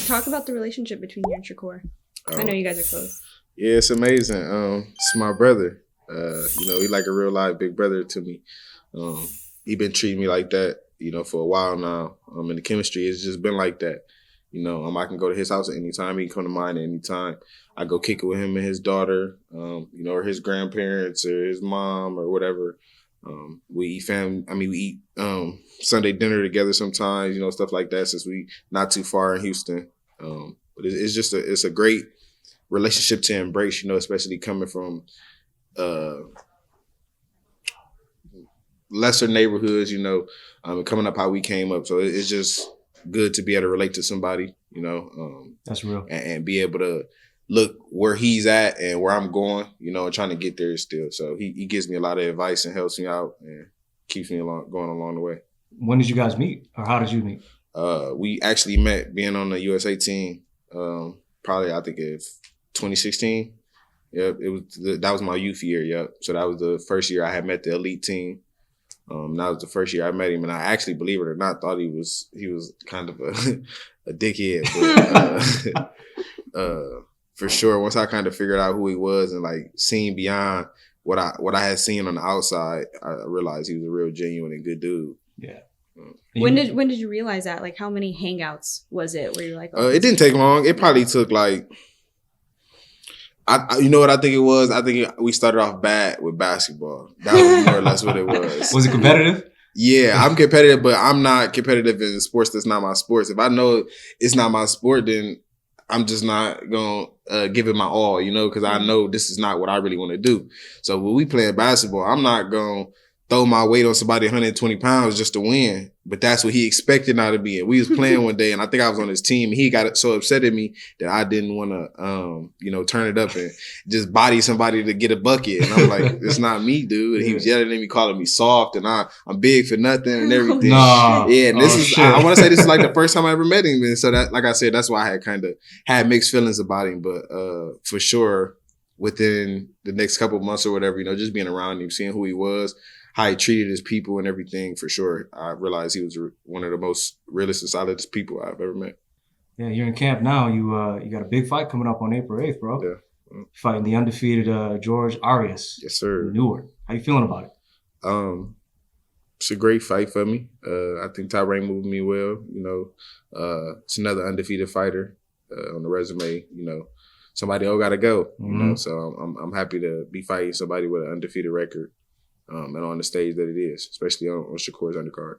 Talk about the relationship between you and Shakur. I know you guys are close. Yeah, it's amazing. It's my brother. He's like a real live big brother to me. He been treating me like that, for a while now. And the chemistry has just been like that. I can go to his house at any time. He can come to mine at any time. I go kick it with him and his daughter, or his grandparents or his mom or whatever. We eat Sunday dinner together sometimes, stuff like that, since we not too far in Houston. But it's just it's a great relationship to embrace, especially coming from lesser neighborhoods, coming up how we came up. So it's just good to be able to relate to somebody, That's real. And be able to look where he's at and where I'm going, and trying to get there still. So he gives me a lot of advice and helps me out and keeps me going along the way. When did you guys meet, or how did you meet? We actually met being on the USA team, probably I think it's 2016. Yep, that was my youth year. Yep, so that was the first year I had met the elite team. That was the first year I met him, and I actually, believe it or not, thought he was kind of a dickhead. But for sure, once I kind of figured out who he was and like seeing beyond what I had seen on the outside, I realized he was a real genuine and good dude. Yeah. When did you realize that? Like, how many hangouts was it where you're like, oh, it didn't take long. It probably took like, you know what I think it was? I think we started off bad with basketball. That was more or less what it was. Was it competitive? Yeah, I'm competitive, but I'm not competitive in sports that's not my sports. If I know it's not my sport, then I'm just not going to give it my all, because I know this is not what I really want to do. So when we playing basketball, I'm not going to throw my weight on somebody 120 pounds just to win. But that's what he expected now to be. And we was playing one day, and I think I was on his team. And he got so upset at me that I didn't want to, turn it up and just body somebody to get a bucket. And I'm like, it's not me, dude. And he was yelling at me, calling me soft, and I'm big for nothing and everything. No. Yeah, and this is, shit. I want to say this is like the first time I ever met him. And so that, like I said, that's why I had kind of had mixed feelings about him. But for sure, within the next couple of months or whatever, just being around him, seeing who he was, how he treated his people and everything, for sure, I realized he was one of the most realest and solidest people I've ever met. Yeah, you're in camp now. You got a big fight coming up on April 8th, bro. Yeah. Fighting the undefeated George Arias. Yes, sir. In Newark. How you feeling about it? It's a great fight for me. I think Tyrann moved me well. It's another undefeated fighter on the resume. Somebody got to go. So I'm happy to be fighting somebody with an undefeated record. And on the stage that it is, especially on Shakur's undercard.